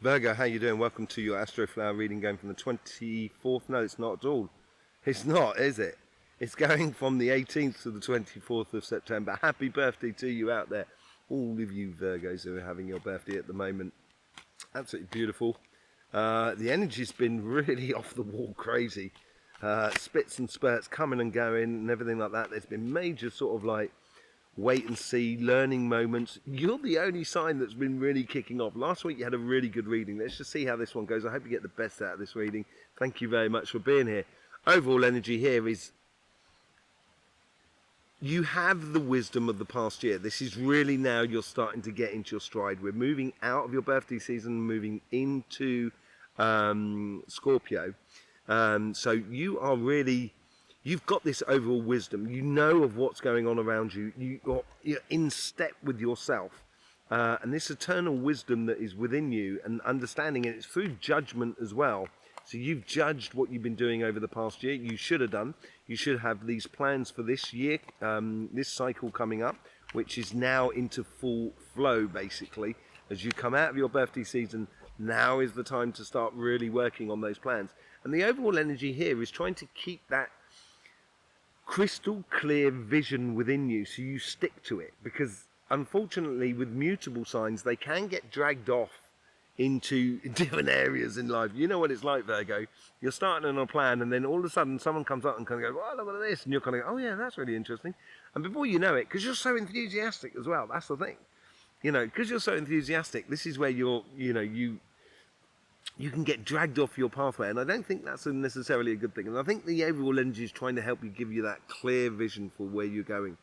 Virgo, how you doing? Welcome to your Astroflower reading going from the 24th. No, it's not at all. It's not, is it? It's going from the 18th to the 24th of September. Happy birthday to you out there. All of you Virgos who are having your birthday at the moment. Absolutely beautiful. The energy's been really off the wall crazy. Spits and spurts coming and going and everything like that. There's been major sort of like wait and see, learning moments. You're the only sign that's been really kicking off. Last week you had a really good reading. Let's just see how this one goes. I hope you get the best out of this reading. Thank you very much for being here. Overall energy here is you have the wisdom of the past year. This is really now you're starting to get into your stride. We're moving out of your birthday season, moving into Scorpio. So you are really... You've got this overall wisdom. You know of what's going on around you. You're in step with yourself. And this eternal wisdom that is within you and understanding it, it's through judgment as well. So you've judged what you've been doing over the past year. You should have done. You should have these plans for this year, this cycle coming up, which is now into full flow, basically. As you come out of your birthday season, now is the time to start really working on those plans. And the overall energy here is trying to keep that crystal clear vision within you so you stick to it, because unfortunately with mutable signs they can get dragged off into different areas in life. You know what it's like, Virgo. You're starting on a plan and then all of a sudden someone comes up and kind of goes, oh, look at this, and you're kind of oh yeah, that's really interesting, and before you know it, because you're so enthusiastic as well, that's the thing, because you're so enthusiastic, this is where you can get dragged off your pathway, and I don't think that's necessarily a good thing. And I think the overall energy is trying to help you, give you that clear vision for where you're going.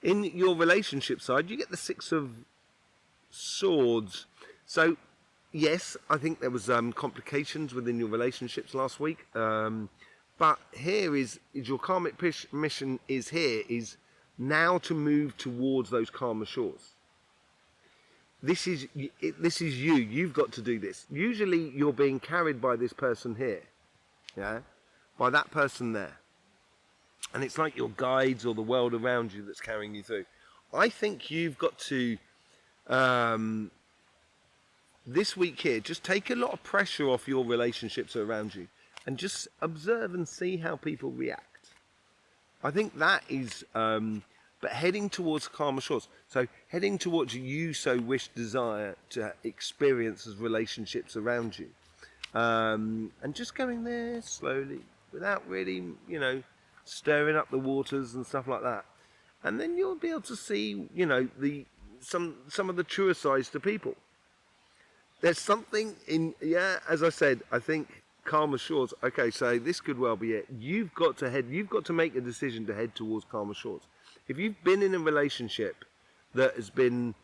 In your relationship side, you get the Six of Swords. So, yes, I think there was complications within your relationships last week. But here is your karmic mission is now to move towards those calmer shores. This is you. You've got to do this. Usually you're being carried by this person here, yeah, by that person there, and it's like your guides or the world around you that's carrying you through. I think you've got to this week here just take a lot of pressure off your relationships around you and just observe and see how people react. I think that is but heading towards calmer shores. So heading towards you so wish, desire to experience as relationships around you. And just going there slowly, without really, stirring up the waters and stuff like that. And then you'll be able to see, some of the truer sides to people. There's something in, as I said, I think calmer shores. Okay, so this could well be it. You've got to make a decision to head towards calmer shores. If you've been in a relationship that has been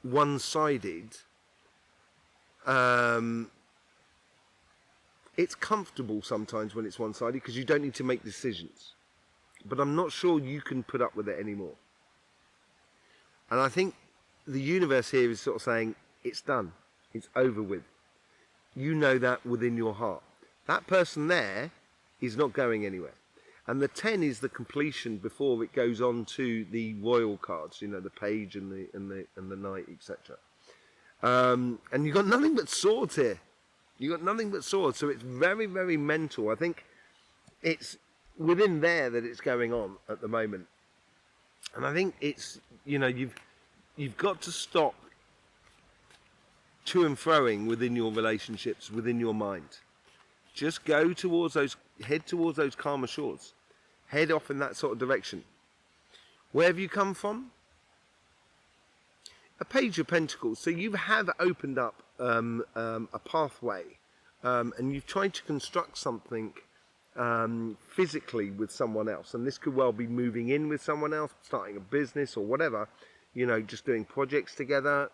one-sided, it's comfortable sometimes when it's one-sided because you don't need to make decisions. But I'm not sure you can put up with it anymore. And I think the universe here is sort of saying, it's done. It's over with. You know that within your heart. That person there is not going anywhere. And the 10 is the completion before it goes on to the royal cards, the page and the knight, etc. And you've got nothing but swords here. You've got nothing but swords, so it's very, very mental. I think it's within there that it's going on at the moment. And I think it's, you've got to stop to and froing within your relationships, within your mind. Just go towards head towards those calmer shores. Head off in that sort of direction. Where have you come from? A Page of Pentacles. So you have opened up a pathway, and you've tried to construct something physically with someone else. And this could well be moving in with someone else, starting a business or whatever. Just doing projects together.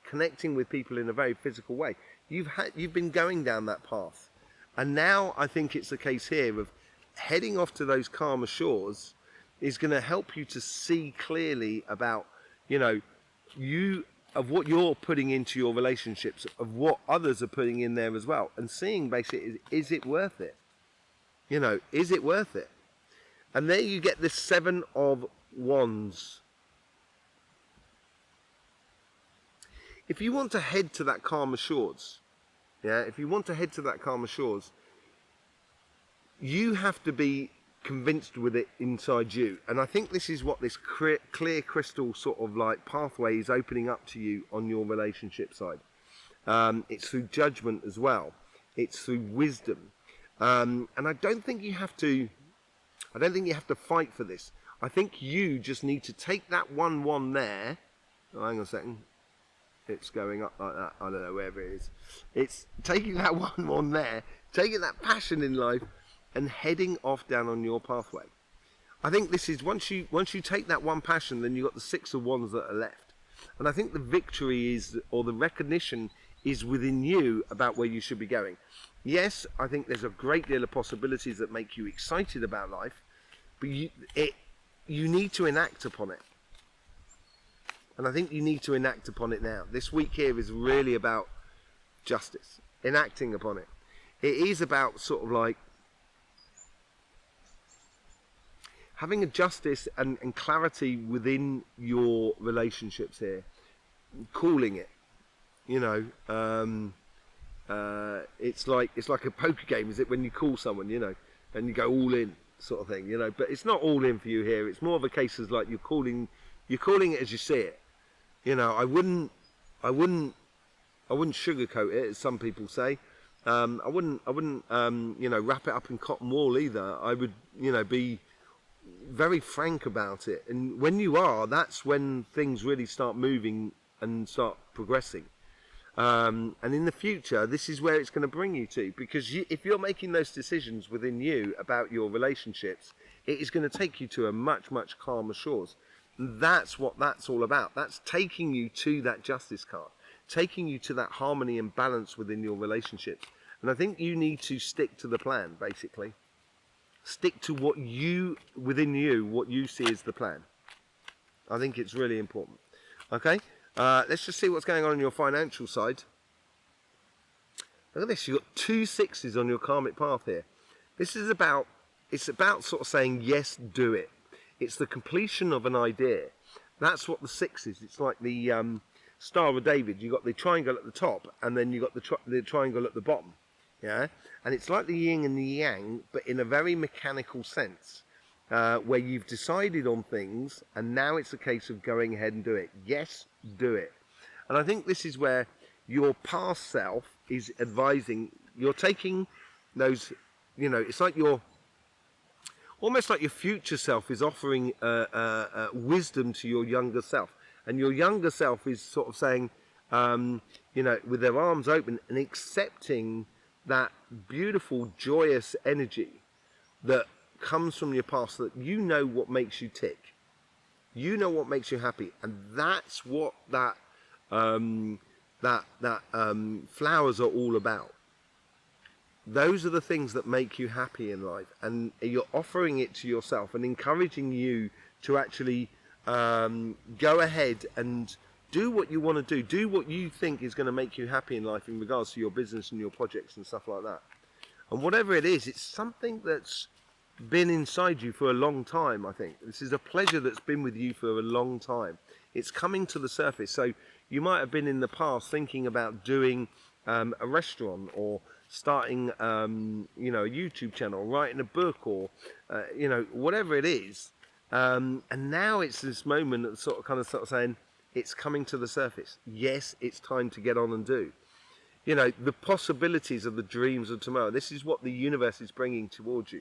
Connecting with people in a very physical way. You've been going down that path, and now I think it's the case here of heading off to those calmer shores is going to help you to see clearly about of what you're putting into your relationships, of what others are putting in there as well, and seeing basically is it worth it? Is it worth it? And there you get this 7 of Wands. if you want to head to that calmer shores, if you want to head to that calmer shores, you have to be convinced with it inside you. And I think this is what this clear crystal sort of like pathway is opening up to you on your relationship side. It's through judgment as well. It's through wisdom. And I don't think you have to fight for this. I think you just need to take that 1-1 there. Oh, hang on a second. It's going up like that. I don't know, wherever it is. It's taking that 1-1 there, taking that passion in life and heading off down on your pathway. I think this is, once you take that one passion, then you've got the 6 of wands that are left. And I think the victory is, or the recognition is within you about where you should be going. Yes, I think there's a great deal of possibilities that make you excited about life, but you need to enact upon it. And I think you need to enact upon it now. This week here is really about justice, enacting upon it. It is about sort of like having a justice and clarity within your relationships here, calling it. You know, it's like a poker game, is it? When you call someone, you know, and you go all in, sort of thing, you know. But it's not all in for you here. It's more of a case of like you're calling it as you see it. You know, I wouldn't sugarcoat it, as some people say. I wouldn't, you know, wrap it up in cotton wool either. I would, you know, be very frank about it. And when you are, that's when things really start moving and start progressing. And in the future, this is where it's going to bring you to, because if you're making those decisions within you about your relationships, it is going to take you to a much, much calmer shores. And that's what that's all about. That's taking you to that justice card, taking you to that harmony and balance within your relationships. And I think you need to stick to the plan, basically. Stick to what you, within you, what you see as the plan. I think it's really important. Okay, let's just see what's going on your financial side. Look at this, you've got 2 6s on your karmic path here. This is about, it's about sort of saying, yes, do it. It's the completion of an idea. That's what the 6 is. It's like the Star of David. You've got the triangle at the top, and then you've got the triangle at the bottom. Yeah, and it's like the yin and the yang, but in a very mechanical sense, where you've decided on things, and now it's a case of going ahead and do it. Yes, do it. And I think this is where your past self is advising. You're taking those, you know, it's like you're almost like your future self is offering wisdom to your younger self, and your younger self is sort of saying, you know, with their arms open and accepting that beautiful, joyous energy that comes from your past, that you know what makes you tick, you know what makes you happy, and that's what that flowers are all about. Those are the things that make you happy in life, and you're offering it to yourself and encouraging you to actually go ahead and do what you want to do what you think is going to make you happy in life in regards to your business and your projects and stuff like that. And whatever it is, it's something that's been inside you for a long time. I think this is a pleasure that's been with you for a long time. It's coming to the surface. So you might have been in the past thinking about doing a restaurant, or starting you know, a YouTube channel, writing a book, or you know, whatever it is, and now it's this moment of sort of saying, it's coming to the surface. Yes, it's time to get on and do. You know, the possibilities of the dreams of tomorrow. This is what the universe is bringing towards you.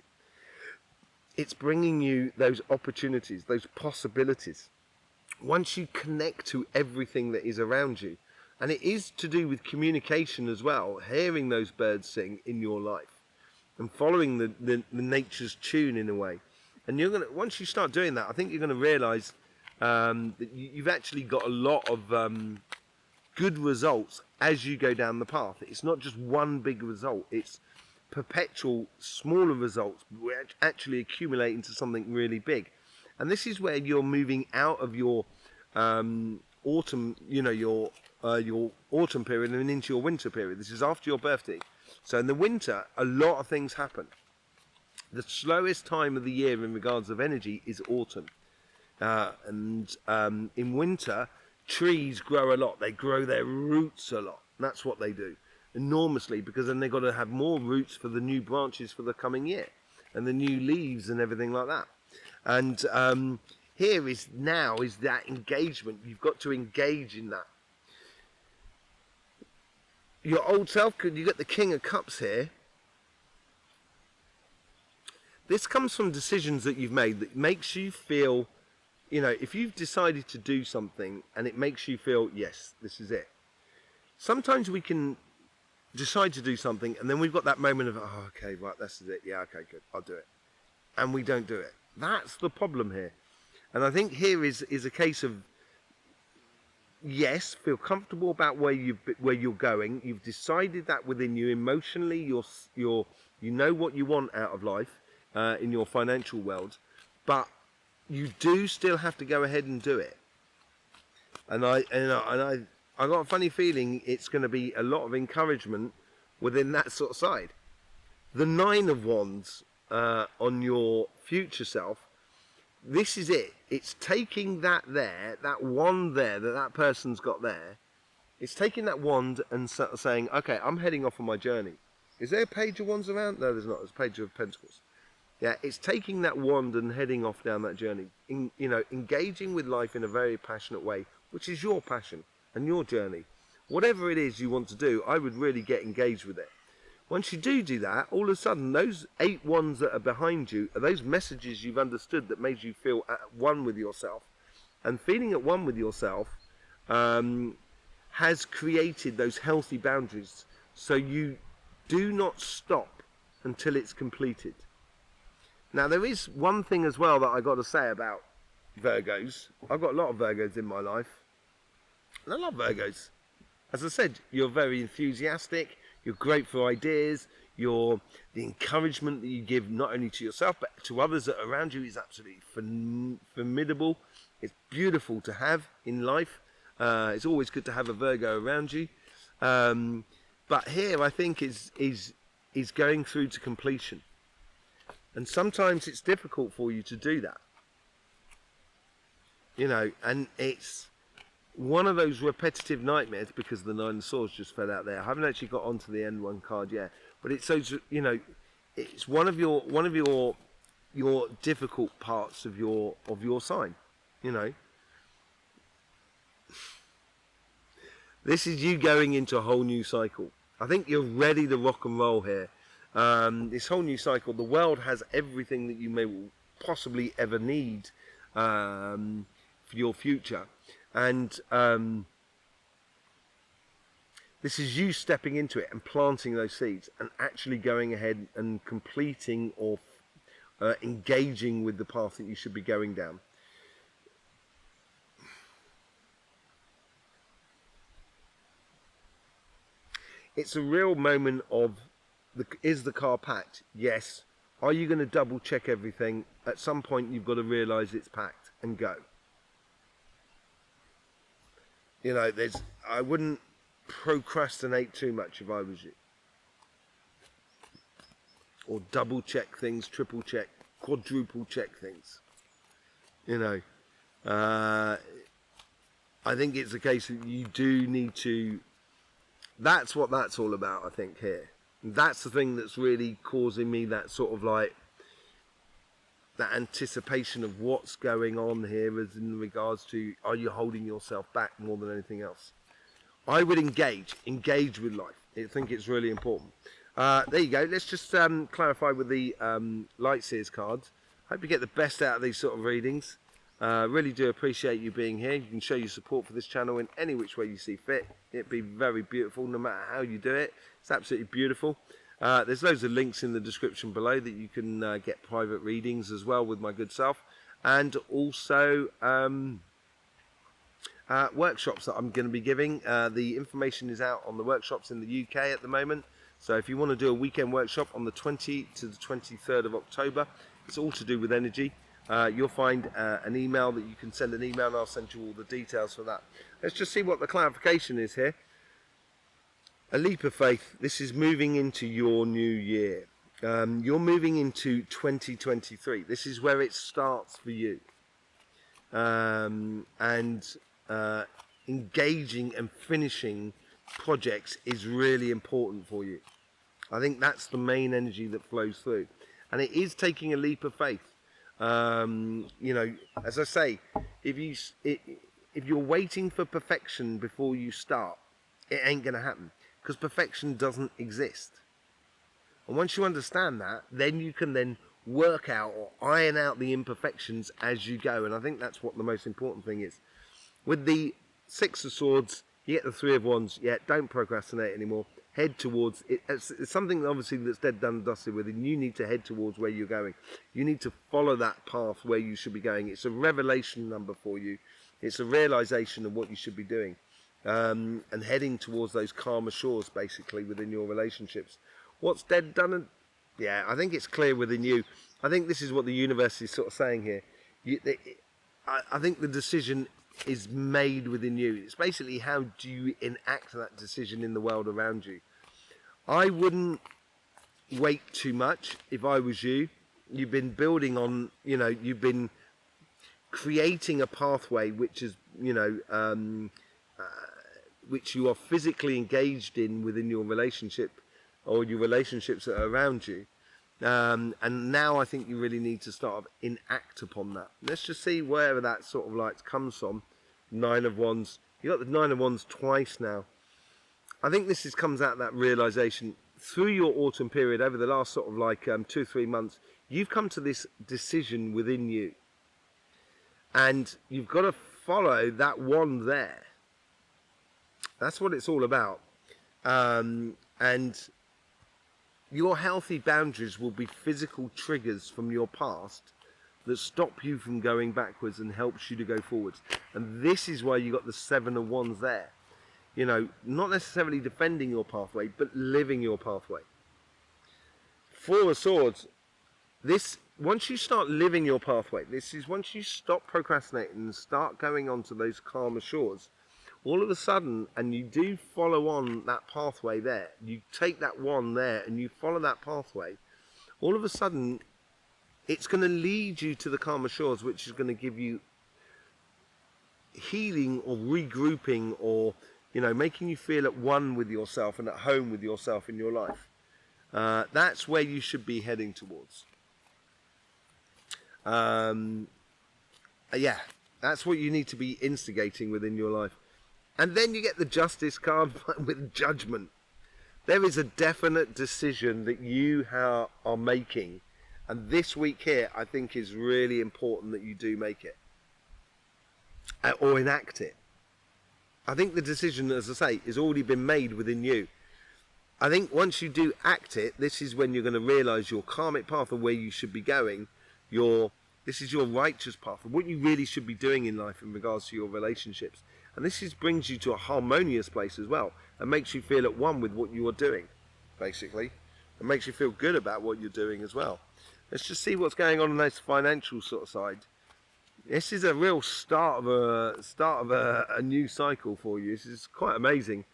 It's bringing you those opportunities, those possibilities. Once you connect to everything that is around you, and it is to do with communication as well, hearing those birds sing in your life and following the nature's tune in a way. And you're gonna, once you start doing that, I think you're going to realise that you've actually got a lot of good results as you go down the path. It's not just one big result, it's perpetual smaller results which actually accumulate into something really big. And this is where you're moving out of your autumn, you know, your autumn period and into your winter period. This is after your birthday. So in the winter, a lot of things happen. The slowest time of the year in regards of energy is autumn. And in winter, trees grow a lot. They grow their roots a lot. That's what they do enormously, because then they've got to have more roots for the new branches for the coming year and the new leaves and everything like that. And here is that engagement. You've got to engage in that. Your old self, you get the King of Cups here. This comes from decisions that you've made that makes you feel, if you've decided to do something and it makes you feel, yes, this is it. Sometimes we can decide to do something and then we've got that moment of, oh, okay, right, this is it. Yeah, okay, good, I'll do it. And we don't do it. That's the problem here. And I think here is a case of, yes, feel comfortable about where you're going. You've decided that within you emotionally. You know what you want out of life in your financial world, but you do still have to go ahead and do it. And I got a funny feeling it's going to be a lot of encouragement within that sort of side. The 9 of Wands on your future self. This is it. It's taking that wand there that person's got there. It's taking that wand and saying, okay, I'm heading off on my journey. Is there a Page of Wands around? No, there's not. There's a Page of Pentacles. Yeah, it's taking that wand and heading off down that journey. Engaging with life in a very passionate way, which is your passion and your journey. Whatever it is you want to do, I would really get engaged with it. Once you do that, all of a sudden, those 8 wands that are behind you are those messages you've understood that made you feel at one with yourself. And feeling at one with yourself has created those healthy boundaries. So you do not stop until it's completed. Now, there is one thing as well that I got to say about Virgos. I've got a lot of Virgos in my life. And I love Virgos. As I said, you're very enthusiastic. You're great for ideas. The encouragement that you give not only to yourself but to others that are around you is absolutely formidable. It's beautiful to have in life. It's always good to have a Virgo around you. But here, I think is going through to completion, and sometimes it's difficult for you to do that. And it's one of those repetitive nightmares because the 9 of Swords just fell out there. I haven't actually got onto the end one card yet, but it's so it's one of your difficult parts of your sign. This is you going into a whole new cycle. I think you're ready to rock and roll here. This whole new cycle, the world has everything that you may possibly ever need for your future. And this is you stepping into it and planting those seeds and actually going ahead and completing or engaging with the path that you should be going down. It's a real moment of, is the car packed? Yes. Are you going to double check everything? At some point you've got to realise it's packed and go. I wouldn't procrastinate too much if I was you. Or double check things, triple check, quadruple check things. I think it's a case that you do need to, that's what that's all about, I think, here. That's the thing that's really causing me that sort of like, that anticipation of what's going on here as in regards to, are you holding yourself back more than anything else? I would engage with life. I think it's really important. There you go. Let's just clarify with the Light Seers cards. Hope you get the best out of these sort of readings. Really do appreciate you being here. You can show your support for this channel in any which way you see fit. It'd be very beautiful no matter how you do it. It's absolutely beautiful. There's loads of links in the description below that you can get private readings as well with my good self, and also workshops that I'm going to be giving. The information is out on the workshops in the UK at the moment, so if you want to do a weekend workshop on the 20th to the 23rd of October, it's all to do with energy. You'll find an email that you can send an email and I'll send you all the details for that. Let's just see what the clarification is here. A leap of faith. This is moving into your new year. You're moving into 2023. This is where it starts for you. engaging and finishing projects is really important for you. I think that's the main energy that flows through, and it is taking a leap of faith. You know, as I say, if you're waiting for perfection before you start, it ain't going to happen, because perfection doesn't exist. And once you understand that, then you can then work out or iron out the imperfections as you go. And I think that's what the most important thing is. With the Six of Swords, you get the Three of Wands. Yeah, don't procrastinate anymore. Head towards it. It's something obviously that's dead, done, and dusted with, and you need to head towards where you're going. You need to follow that path where you should be going. It's a revelation number for you. It's a realization of what you should be doing, and heading towards those calmer shores, basically, within your relationships. What's dead, done, and yeah, I think it's clear within you. I think this is what the universe is sort of saying here. I think the decision is made within you. It's basically, how do you enact that decision in the world around you. I wouldn't wait too much if I was you. You've been building on, you know, you've been creating a pathway which is, you know, which you are physically engaged in within your relationship or your relationships that are around you. And now I think you really need to start to enact upon that. Let's just see wherever that sort of light comes from. Nine of Wands. You got the Nine of Wands twice now. I think this comes out of that realization through your autumn period over the last sort of like 2 or 3 months. You've come to this decision within you, and you've got to follow that wand there. That's what it's all about. And your healthy boundaries will be physical triggers from your past that stop you from going backwards and helps you to go forwards. And this is why you got the Seven of Wands there. You know, not necessarily defending your pathway, but living your pathway. Four of Swords. This, once you start living your pathway, this is once you stop procrastinating and start going on to those calmer shores, all of a sudden, and you do follow on that pathway there, you take that wand there and you follow that pathway, all of a sudden it's going to lead you to the calmer shores, which is going to give you healing or regrouping, or, you know, making you feel at one with yourself and at home with yourself in your life. That's where you should be heading towards. Yeah, that's what you need to be instigating within your life. And then you get the Justice card with Judgment. There is a definite decision that you are making. And this week here, I think, is really important that you do make it. Or enact it. I think the decision, as I say, has already been made within you. I think once you do act it, this is when you're going to realise your karmic path of where you should be going. This is your righteous path of what you really should be doing in life in regards to your relationships. And this brings you to a harmonious place as well, and makes you feel at one with what you are doing, basically. And makes you feel good about what you're doing as well. Let's just see what's going on this financial sort of side. This is a real start of a new cycle for you. This is quite amazing.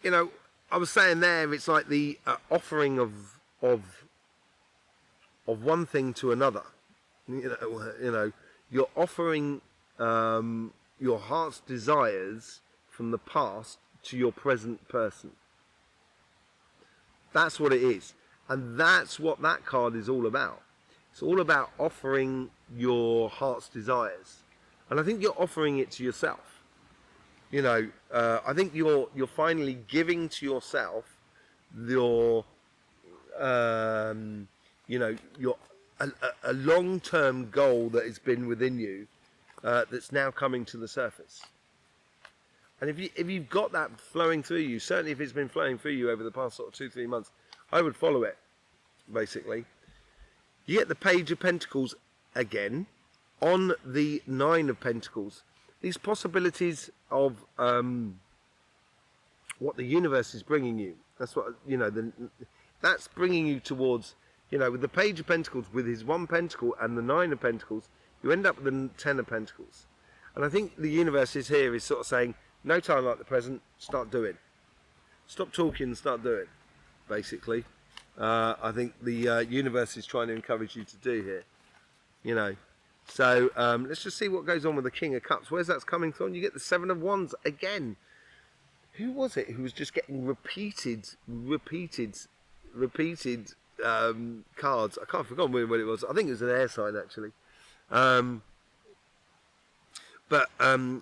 You know, I was saying there, it's like the offering of one thing to another. You know, you're offering your heart's desires from the past to your present person. That's what it is. And that's what that card is all about. It's all about offering your heart's desires. And I think you're offering it to yourself. You know, I think you're finally giving to yourself your, you know, a long-term goal that has been within you, that's now coming to the surface. And if you've got that flowing through you, certainly if it's been flowing through you over the past sort of 2-3 months, I would follow it, basically. You get the Page of Pentacles again on the Nine of Pentacles. These possibilities of what the universe is bringing you. That's what, you know, that's bringing you towards, you know, with the Page of Pentacles, with his one pentacle and the Nine of Pentacles, you end up with the Ten of Pentacles. And I think the universe is here, is sort of saying, no time like the present, start doing. Stop talking and start doing, basically. I think the universe is trying to encourage you to do here. You know, So let's just see what goes on with the King of Cups. Where's that coming from? You get the Seven of Wands again. Who was it who was just getting repeated cards? I can't forget what it was. I think it was an air sign actually.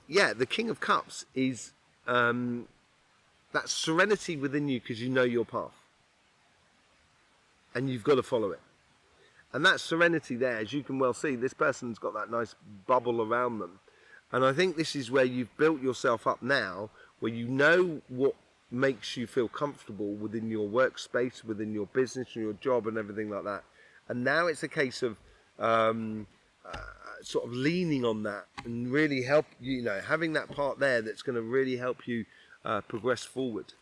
Yeah, the King of Cups is that serenity within you because you know your path. And you've got to follow it. And that serenity there, as you can well see, this person's got that nice bubble around them. And I think this is where you've built yourself up now, where you know what makes you feel comfortable within your workspace, within your business and your job and everything like that. And now it's a case of sort of leaning on that and really help, you know, having that part there that's going to really help you progress forward.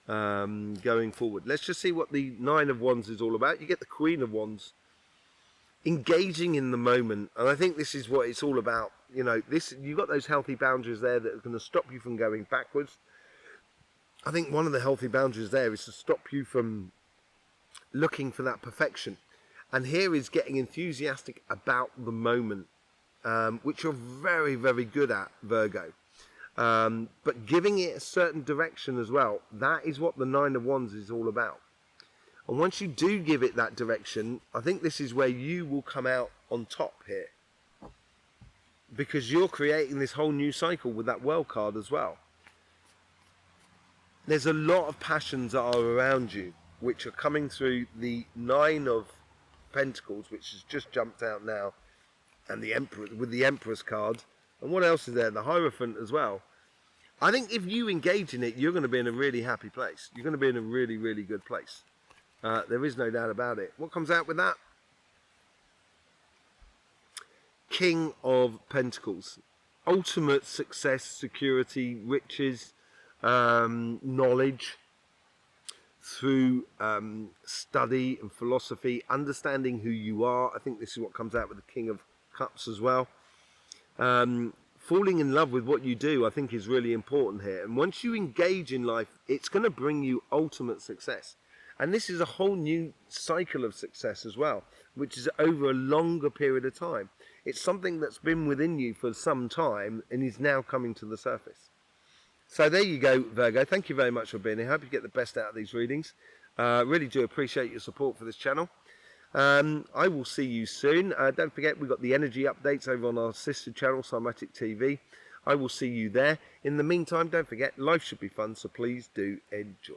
Going forward. Let's just see what the Nine of Wands is all about. You get the Queen of Wands. Engaging in the moment, and I think this is what it's all about. You know, this, you've got those healthy boundaries there that are going to stop you from going backwards. I think one of the healthy boundaries there is to stop you from looking for that perfection. And here is getting enthusiastic about the moment, which you're very, very good at, Virgo. But giving it a certain direction as well. That is what the Nine of Wands is all about. And once you do give it that direction, I think this is where you will come out on top here. Because you're creating this whole new cycle with that World card as well. There's a lot of passions that are around you, which are coming through the Nine of Pentacles, which has just jumped out now, and the Emperor, with the Empress card. And what else is there? The Hierophant as well. I think if you engage in it, you're going to be in a really happy place. You're going to be in a really, really good place. There is no doubt about it. What comes out with that? King of Pentacles. Ultimate success, security, riches, knowledge through study and philosophy, understanding who you are. I think this is what comes out with the King of Cups as well. Falling in love with what you do, I think, is really important here. And once you engage in life, it's going to bring you ultimate success. And this is a whole new cycle of success as well, which is over a longer period of time. It's something that's been within you for some time and is now coming to the surface. So there you go, Virgo. Thank you very much for being here. I hope you get the best out of these readings. Really do appreciate your support for this channel. I will see you soon. Don't forget, we've got the energy updates over on our sister channel, Cymatic TV. I will see you there. In the meantime, don't forget, life should be fun, so please do enjoy.